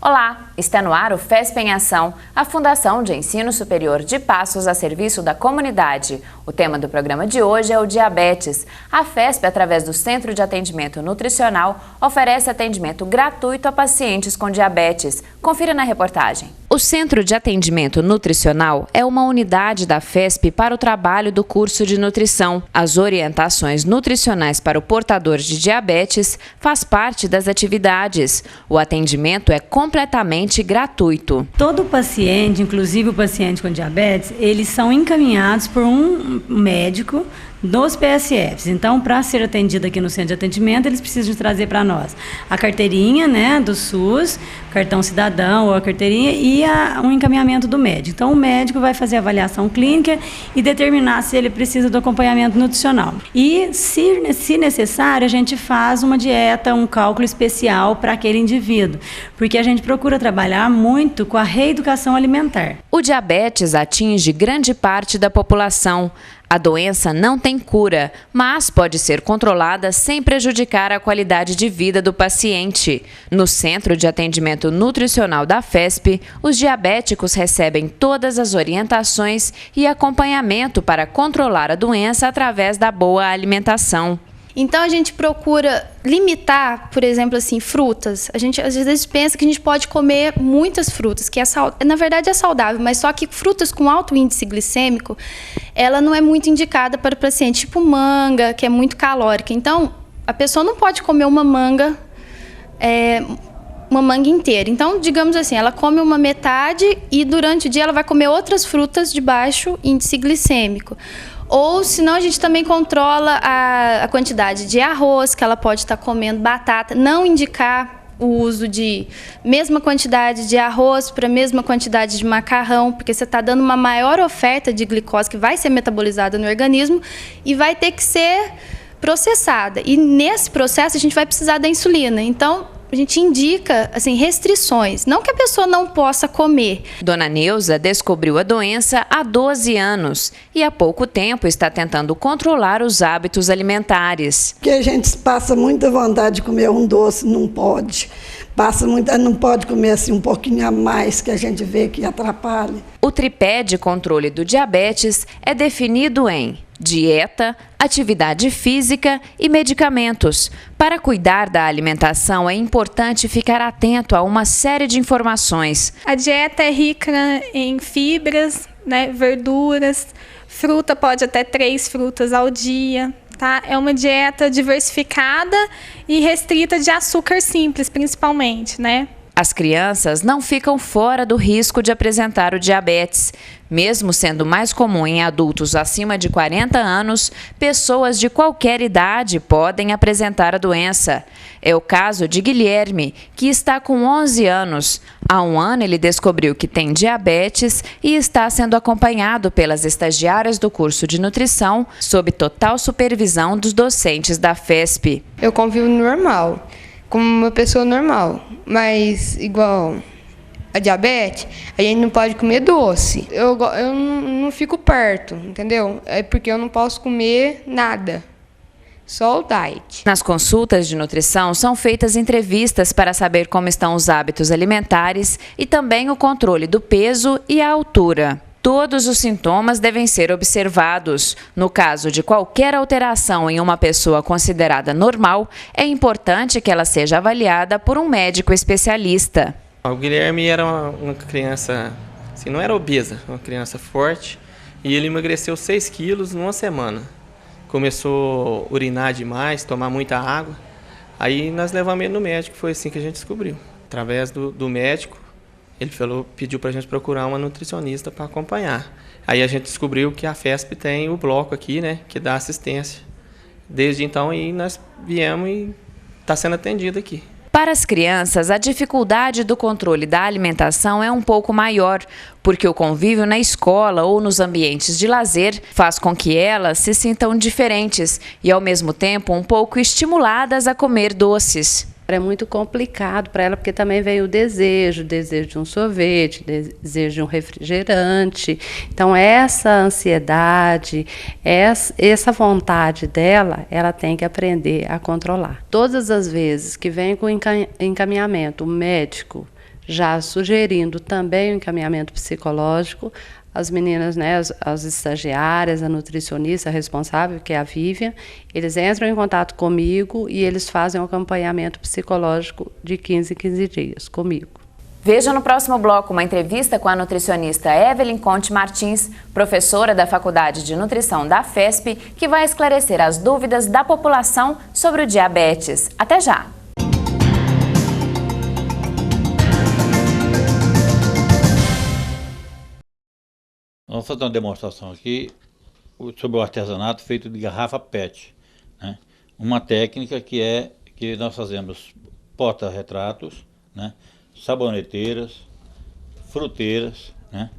Olá, está no ar o FESP em Ação, a Fundação de Ensino Superior de Passos a serviço da comunidade. O tema do programa de hoje é o diabetes. A FESP, através do Centro de Atendimento Nutricional, oferece atendimento gratuito a pacientes com diabetes. Confira na reportagem. O Centro de Atendimento Nutricional é uma unidade da FESP para o trabalho do curso de nutrição. As orientações nutricionais para o portador de diabetes faz parte das atividades. O atendimento é completamente gratuito. Todo paciente, inclusive o paciente com diabetes, eles são encaminhados por um médico dos PSFs. Então, para ser atendido aqui no centro de atendimento, eles precisam trazer para nós a carteirinha, do SUS, cartão cidadão ou a carteirinha e um encaminhamento do médico. Então, o médico vai fazer a avaliação clínica e determinar se ele precisa do acompanhamento nutricional. E, se necessário, a gente faz uma dieta, um cálculo especial para aquele indivíduo, porque a gente procura trabalhar muito com a reeducação alimentar. O diabetes atinge grande parte da população. A doença não tem cura, mas pode ser controlada sem prejudicar a qualidade de vida do paciente. No Centro de Atendimento Nutricional da FESP, os diabéticos recebem todas as orientações e acompanhamento para controlar a doença através da boa alimentação. Então, a gente procura limitar, por exemplo, frutas. A gente, às vezes, pensa que a gente pode comer muitas frutas, que na verdade é saudável, mas só que frutas com alto índice glicêmico, ela não é muito indicada para o paciente, tipo manga, que é muito calórica. Então, a pessoa não pode comer uma manga inteira. Então, digamos assim, ela come uma metade e durante o dia ela vai comer outras frutas de baixo índice glicêmico. Ou, senão, a gente também controla a quantidade de arroz que ela pode estar comendo, batata, não indicar o uso de mesma quantidade de arroz para a mesma quantidade de macarrão, porque você está dando uma maior oferta de glicose que vai ser metabolizada no organismo e vai ter que ser processada. E nesse processo a gente vai precisar da insulina. Então, a gente indica restrições, não que a pessoa não possa comer. Dona Neuza descobriu a doença há 12 anos e há pouco tempo está tentando controlar os hábitos alimentares. Porque a gente passa muita vontade de comer um doce, não pode. Não pode comer um pouquinho a mais que a gente vê que atrapalha. O tripé de controle do diabetes é definido em dieta, atividade física e medicamentos. Para cuidar da alimentação, é importante ficar atento a uma série de informações. A dieta é rica em fibras, verduras, fruta pode até 3 frutas ao dia. Tá? É uma dieta diversificada e restrita de açúcar simples, principalmente, As crianças não ficam fora do risco de apresentar o diabetes. Mesmo sendo mais comum em adultos acima de 40 anos, pessoas de qualquer idade podem apresentar a doença. É o caso de Guilherme, que está com 11 anos. Há um ano ele descobriu que tem diabetes e está sendo acompanhado pelas estagiárias do curso de nutrição, sob total supervisão dos docentes da FESP. Eu convivo normal, como uma pessoa normal, mas igual a diabetes, a gente não pode comer doce. Eu não fico perto, entendeu? É porque eu não posso comer nada, só o diet. Nas consultas de nutrição são feitas entrevistas para saber como estão os hábitos alimentares e também o controle do peso e a altura. Todos os sintomas devem ser observados. No caso de qualquer alteração em uma pessoa considerada normal, é importante que ela seja avaliada por um médico especialista. O Guilherme era uma criança, não era obesa, uma criança forte, e ele emagreceu 6 quilos numa semana. Começou a urinar demais, tomar muita água. Aí nós levamos ele no médico, foi assim que a gente descobriu. Através do médico, ele pediu para a gente procurar uma nutricionista para acompanhar. Aí a gente descobriu que a FESP tem o bloco aqui, que dá assistência. Desde então, aí nós viemos e está sendo atendido aqui. Para as crianças, a dificuldade do controle da alimentação é um pouco maior, porque o convívio na escola ou nos ambientes de lazer faz com que elas se sintam diferentes e, ao mesmo tempo, um pouco estimuladas a comer doces. É muito complicado para ela, porque também vem o desejo de um sorvete, desejo de um refrigerante. Então, essa ansiedade, essa vontade dela, ela tem que aprender a controlar. Todas as vezes que vem com encaminhamento, o médico já sugerindo também o encaminhamento psicológico. As meninas, né, as estagiárias, a nutricionista responsável, que é a Vivian, eles entram em contato comigo e eles fazem um acompanhamento psicológico de 15 em 15 dias comigo. Veja no próximo bloco uma entrevista com a nutricionista Evelyn Conte Martins, professora da Faculdade de Nutrição da FESP, que vai esclarecer as dúvidas da população sobre o diabetes. Até já! Vamos fazer uma demonstração aqui sobre o artesanato feito de garrafa PET, né? Uma técnica que nós fazemos porta-retratos, né? Saboneteiras, fruteiras, né?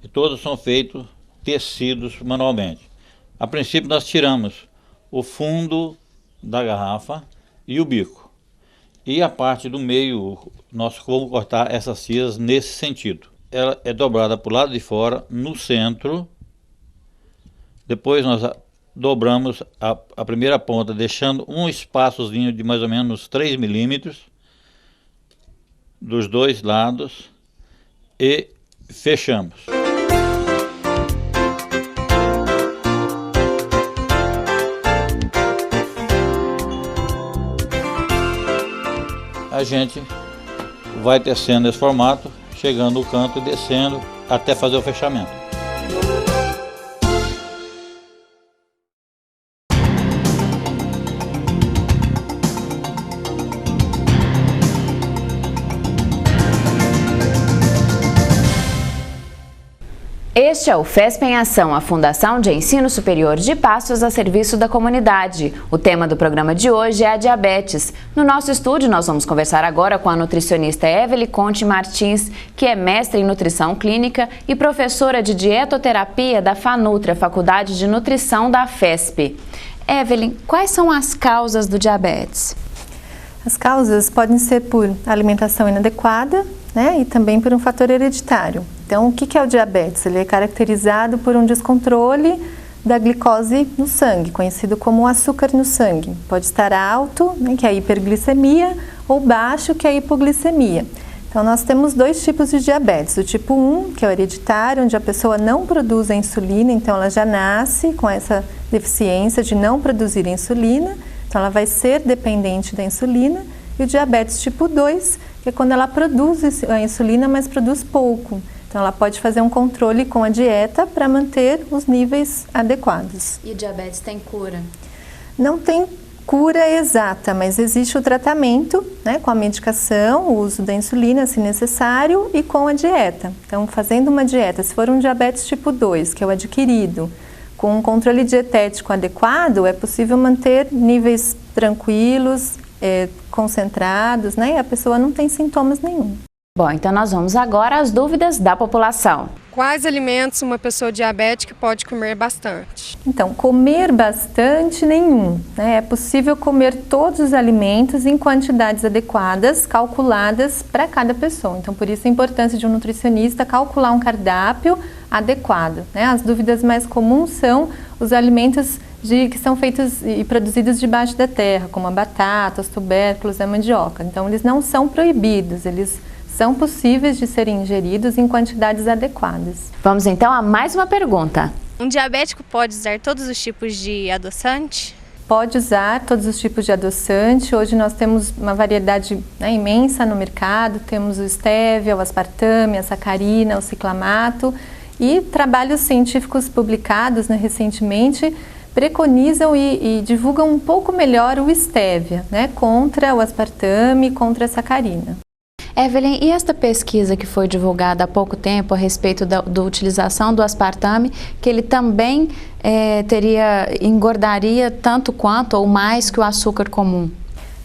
E todos são feitos tecidos manualmente. A princípio nós tiramos o fundo da garrafa e o bico. E a parte do meio, nós vamos cortar essas tiras nesse sentido. Ela é dobrada para o lado de fora, no centro. Depois nós dobramos a primeira ponta, deixando um espaçozinho de mais ou menos 3 milímetros dos dois lados e fechamos. A gente vai tecendo esse formato, chegando no canto e descendo até fazer o fechamento. Este é o FESP em Ação, a Fundação de Ensino Superior de Passos a serviço da comunidade. O tema do programa de hoje é a diabetes. No nosso estúdio, nós vamos conversar agora com a nutricionista Evelyn Conte Martins, que é mestre em nutrição clínica e professora de dietoterapia da FANUTRI, a Faculdade de Nutrição da FESP. Evelyn, quais são as causas do diabetes? As causas podem ser por alimentação inadequada, né, e também por um fator hereditário. Então, o que é o diabetes? Ele é caracterizado por um descontrole da glicose no sangue, conhecido como açúcar no sangue. Pode estar alto, né, que é a hiperglicemia, ou baixo, que é a hipoglicemia. Então, nós temos dois tipos de diabetes. O tipo 1, que é o hereditário, onde a pessoa não produz a insulina, então ela já nasce com essa deficiência de não produzir insulina, então ela vai ser dependente da insulina. E o diabetes tipo 2, que é quando ela produz a insulina, mas produz pouco. Então, ela pode fazer um controle com a dieta para manter os níveis adequados. E o diabetes tem cura? Não tem cura exata, mas existe o tratamento, né, com a medicação, o uso da insulina, se necessário, e com a dieta. Então, fazendo uma dieta, se for um diabetes tipo 2, que é o adquirido, com um controle dietético adequado, é possível manter níveis tranquilos, concentrados, né, e a pessoa não tem sintomas nenhum. Bom, então nós vamos agora às dúvidas da população. Quais alimentos uma pessoa diabética pode comer bastante? Então, comer bastante nenhum, né? É possível comer todos os alimentos em quantidades adequadas, calculadas para cada pessoa. Então, por isso a importância de um nutricionista calcular um cardápio adequado, né? As dúvidas mais comuns são os alimentos que são feitos e produzidos debaixo da terra, como a batata, os tubérculos, a mandioca. Então, eles não são proibidos, eles são possíveis de serem ingeridos em quantidades adequadas. Vamos então a mais uma pergunta. Um diabético pode usar todos os tipos de adoçante? Pode usar todos os tipos de adoçante. Hoje nós temos uma variedade, né, imensa no mercado. Temos o stevia, o aspartame, a sacarina, o ciclamato. E trabalhos científicos publicados, né, recentemente preconizam e divulgam um pouco melhor o stevia, né, contra o aspartame, contra a sacarina. Evelyn, e esta pesquisa que foi divulgada há pouco tempo a respeito da utilização do aspartame, que ele também engordaria tanto quanto ou mais que o açúcar comum?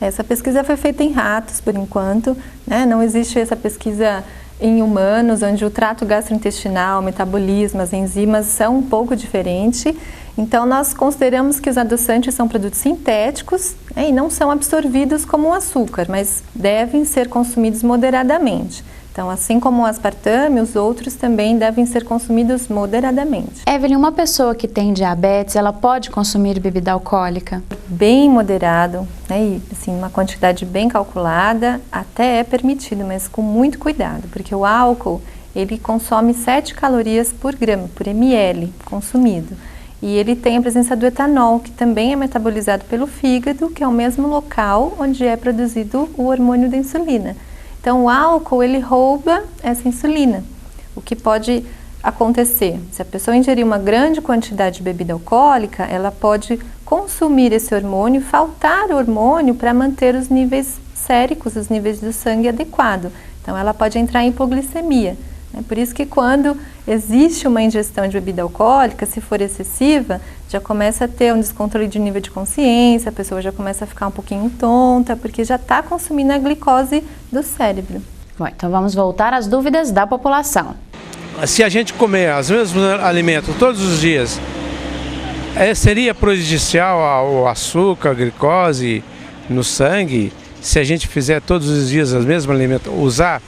Essa pesquisa foi feita em ratos, por enquanto, né? Não existe essa pesquisa em humanos, onde o trato gastrointestinal, o metabolismo, as enzimas são um pouco diferentes. Então, nós consideramos que os adoçantes são produtos sintéticos, né, e não são absorvidos como o açúcar, mas devem ser consumidos moderadamente. Então, assim como o aspartame, os outros também devem ser consumidos moderadamente. Evelyn, uma pessoa que tem diabetes, ela pode consumir bebida alcoólica? Bem moderado, né? E assim, uma quantidade bem calculada até é permitido, mas com muito cuidado, porque o álcool, ele consome 7 calorias por grama, por ml consumido. E ele tem a presença do etanol, que também é metabolizado pelo fígado, que é o mesmo local onde é produzido o hormônio da insulina. Então, o álcool, ele rouba essa insulina. O que pode acontecer? Se a pessoa ingerir uma grande quantidade de bebida alcoólica, ela pode consumir esse hormônio, faltar hormônio para manter os níveis séricos, os níveis do sangue adequado. Então, ela pode entrar em hipoglicemia. Por isso que quando existe uma ingestão de bebida alcoólica, se for excessiva, já começa a ter um descontrole de nível de consciência, a pessoa já começa a ficar um pouquinho tonta, porque já está consumindo a glicose do cérebro. Bom, então vamos voltar às dúvidas da população. Se a gente comer os mesmos alimentos todos os dias, seria prejudicial ao açúcar, a glicose no sangue, se a gente fizer todos os dias as mesmas usar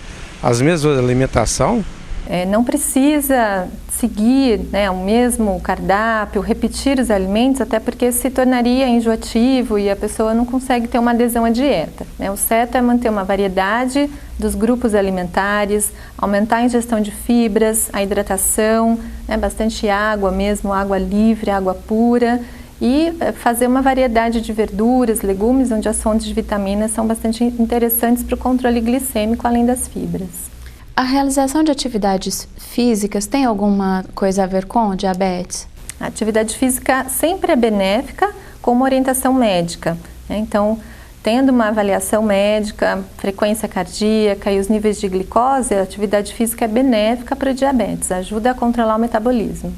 as mesmas alimentação? Não precisa seguir, né, o mesmo cardápio, repetir os alimentos, até porque se tornaria enjoativo e a pessoa não consegue ter uma adesão à dieta, né? O certo é manter uma variedade dos grupos alimentares, aumentar a ingestão de fibras, a hidratação, né, bastante água mesmo, água livre, água pura, e fazer uma variedade de verduras, legumes, onde as fontes de vitaminas são bastante interessantes para o controle glicêmico, além das fibras. A realização de atividades físicas tem alguma coisa a ver com diabetes? A atividade física sempre é benéfica com uma orientação médica, né? Então, tendo uma avaliação médica, frequência cardíaca e os níveis de glicose, a atividade física é benéfica para o diabetes, ajuda a controlar o metabolismo.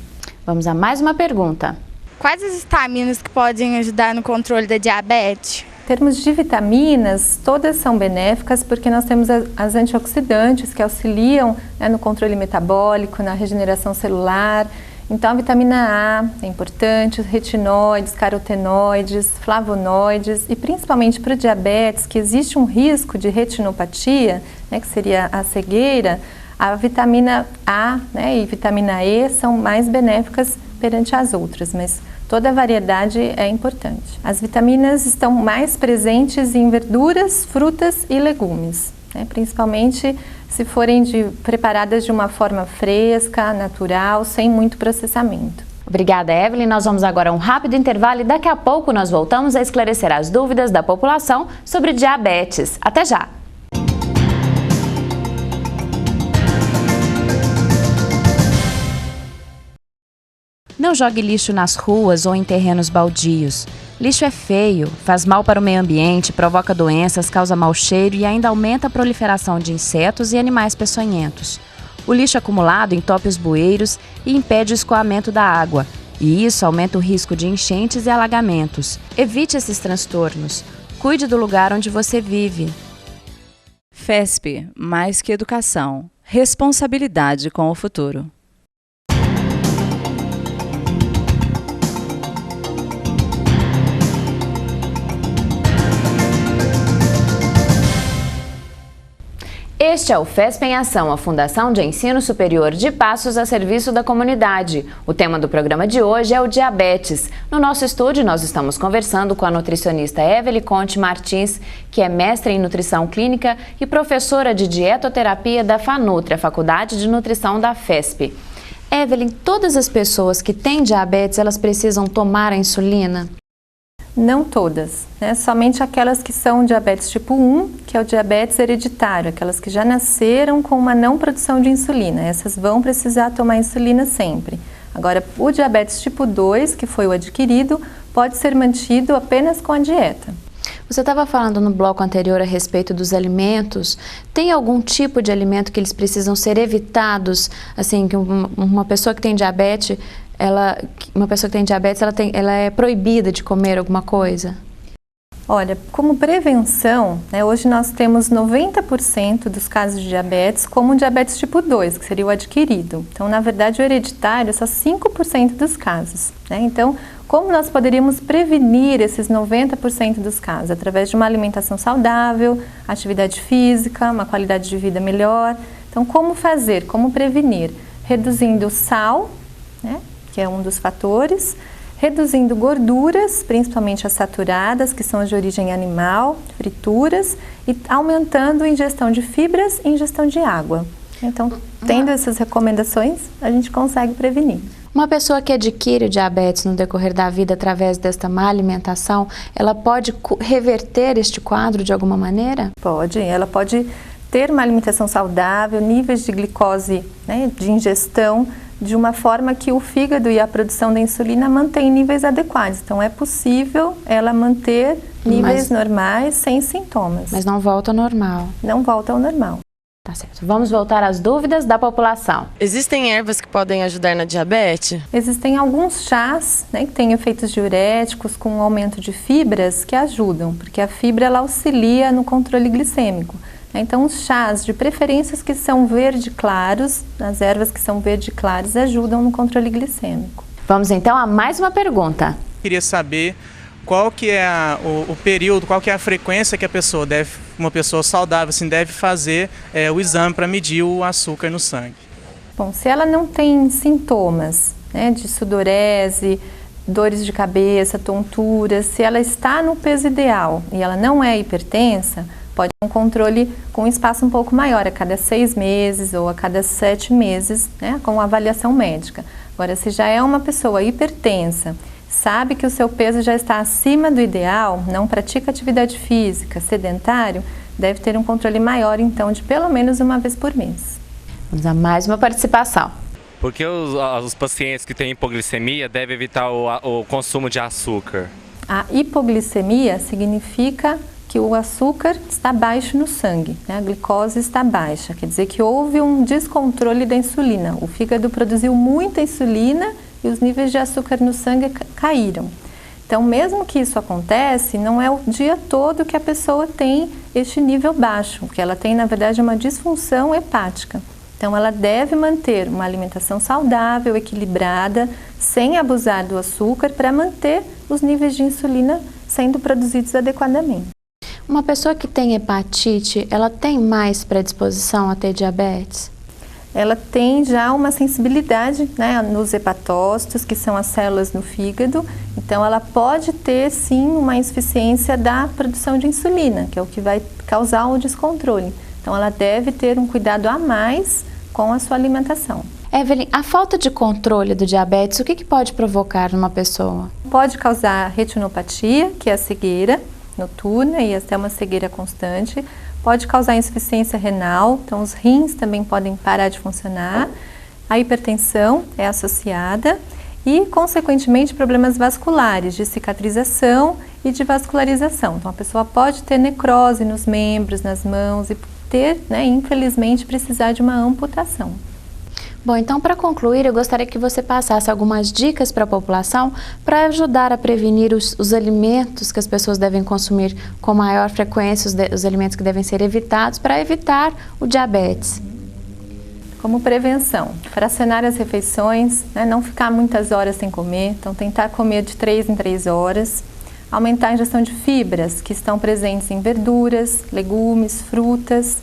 Vamos a mais uma pergunta. Quais as vitaminas que podem ajudar no controle da diabetes? Em termos de vitaminas, todas são benéficas porque nós temos as antioxidantes que auxiliam, né, no controle metabólico, na regeneração celular. Então a vitamina A é importante, os retinóides, carotenoides, flavonoides e principalmente para o diabetes, que existe um risco de retinopatia, né, que seria a cegueira, a vitamina A, né, e vitamina E são mais benéficas perante as outras, mas toda a variedade é importante. As vitaminas estão mais presentes em verduras, frutas e legumes, né? Principalmente se forem preparadas de uma forma fresca, natural, sem muito processamento. Obrigada, Evelyn. Nós vamos agora a um rápido intervalo e daqui a pouco nós voltamos a esclarecer as dúvidas da população sobre diabetes. Até já! Não jogue lixo nas ruas ou em terrenos baldios. Lixo é feio, faz mal para o meio ambiente, provoca doenças, causa mau cheiro e ainda aumenta a proliferação de insetos e animais peçonhentos. O lixo acumulado entope os bueiros e impede o escoamento da água, e isso aumenta o risco de enchentes e alagamentos. Evite esses transtornos. Cuide do lugar onde você vive. FESP, mais que educação, responsabilidade com o futuro. Este é o FESP em Ação, a Fundação de Ensino Superior de Passos a serviço da comunidade. O tema do programa de hoje é o diabetes. No nosso estúdio, nós estamos conversando com a nutricionista Evelyn Conte Martins, que é mestre em nutrição clínica e professora de dietoterapia da FANUTRI, a Faculdade de Nutrição da FESP. Evelyn, todas as pessoas que têm diabetes, elas precisam tomar a insulina? Não todas, né? Somente aquelas que são diabetes tipo 1, que é o diabetes hereditário, aquelas que já nasceram com uma não produção de insulina. Essas vão precisar tomar insulina sempre. Agora, o diabetes tipo 2, que foi o adquirido, pode ser mantido apenas com a dieta. Você estava falando no bloco anterior a respeito dos alimentos. Tem algum tipo de alimento que eles precisam ser evitados? Assim, que uma pessoa que tem diabetes, ela é proibida de comer alguma coisa? Olha, como prevenção, né, hoje nós temos 90% dos casos de diabetes como diabetes tipo 2, que seria o adquirido. Então, na verdade, o hereditário é só 5% dos casos, né? Então, como nós poderíamos prevenir esses 90% dos casos? Através de uma alimentação saudável, atividade física, uma qualidade de vida melhor, Então, como fazer? Como prevenir? Reduzindo o sal, né, que é um dos fatores, reduzindo gorduras, principalmente as saturadas, que são as de origem animal, frituras, e aumentando a ingestão de fibras e ingestão de água. Então, tendo essas recomendações, a gente consegue prevenir. Uma pessoa que adquire diabetes no decorrer da vida através desta má alimentação, ela pode reverter este quadro de alguma maneira? Pode, ela pode ter uma alimentação saudável, níveis de glicose, né, de ingestão, de uma forma que o fígado e a produção da insulina mantêm níveis adequados. Então, é possível ela manter níveis normais sem sintomas. Mas não volta ao normal. Não volta ao normal. Tá certo. Vamos voltar às dúvidas da população. Existem ervas que podem ajudar na diabetes? Existem alguns chás, né, que têm efeitos diuréticos com um aumento de fibras que ajudam, porque a fibra ela auxilia no controle glicêmico. Então, os chás, de preferências que são verde claros, as ervas que são verde claras, ajudam no controle glicêmico. Vamos então a mais uma pergunta. Queria saber qual que é o período, qual que é a frequência que uma pessoa saudável assim, deve fazer o exame para medir o açúcar no sangue. Bom, se ela não tem sintomas, né, de sudorese, dores de cabeça, tonturas, se ela está no peso ideal e ela não é hipertensa, pode ter um controle com um espaço um pouco maior, a cada 6 meses ou a cada 7 meses, né, com avaliação médica. Agora, se já é uma pessoa hipertensa, sabe que o seu peso já está acima do ideal, não pratica atividade física, sedentário, deve ter um controle maior, então, de pelo menos uma vez por mês. Vamos a mais uma participação. Por que os pacientes que têm hipoglicemia devem evitar o consumo de açúcar? A hipoglicemia significa que o açúcar está baixo no sangue, né? A glicose está baixa, quer dizer que houve um descontrole da insulina. O fígado produziu muita insulina e os níveis de açúcar no sangue caíram. Então, mesmo que isso acontece, não é o dia todo que a pessoa tem este nível baixo, o que ela tem, na verdade, é uma disfunção hepática. Então, ela deve manter uma alimentação saudável, equilibrada, sem abusar do açúcar, para manter os níveis de insulina sendo produzidos adequadamente. Uma pessoa que tem hepatite, ela tem mais predisposição a ter diabetes? Ela tem já uma sensibilidade, né, nos hepatócitos, que são as células no fígado. Então, ela pode ter, sim, uma insuficiência da produção de insulina, que é o que vai causar o descontrole. Então, ela deve ter um cuidado a mais com a sua alimentação. Evelyn, a falta de controle do diabetes, o que pode provocar numa pessoa? Pode causar retinopatia, que é a cegueira noturna e até uma cegueira constante. Pode causar insuficiência renal, então os rins também podem parar de funcionar. A hipertensão é associada e, consequentemente, problemas vasculares, de cicatrização e de vascularização. Então, a pessoa pode ter necrose nos membros, nas mãos e ter, né, infelizmente, precisar de uma amputação. Bom, então, para concluir, eu gostaria que você passasse algumas dicas para a população para ajudar a prevenir os alimentos que as pessoas devem consumir com maior frequência, os alimentos que devem ser evitados para evitar o diabetes. Como prevenção, fracionar as refeições, né, não ficar muitas horas sem comer, então tentar comer de 3 em 3 horas, aumentar a ingestão de fibras que estão presentes em verduras, legumes, frutas,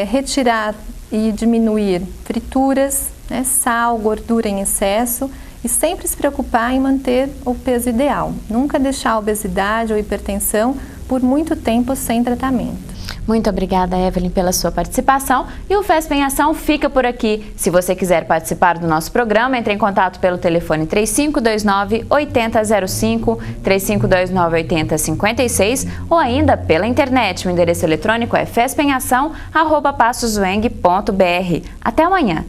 retirar e diminuir frituras, né, sal, gordura em excesso e sempre se preocupar em manter o peso ideal. Nunca deixar a obesidade ou hipertensão por muito tempo sem tratamento. Muito obrigada, Evelyn, pela sua participação e o FESP em Ação fica por aqui. Se você quiser participar do nosso programa, entre em contato pelo telefone 3529-8005, 3529-8056 ou ainda pela internet. O endereço eletrônico é fespemação@passosueng.br. Até amanhã!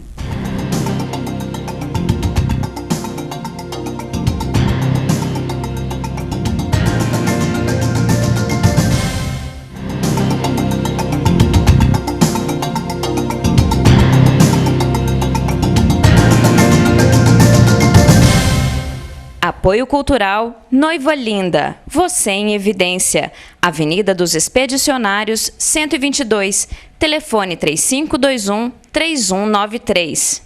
Apoio Cultural Noiva Linda, você em evidência. Avenida dos Expedicionários, 122. Telefone 3521-3193.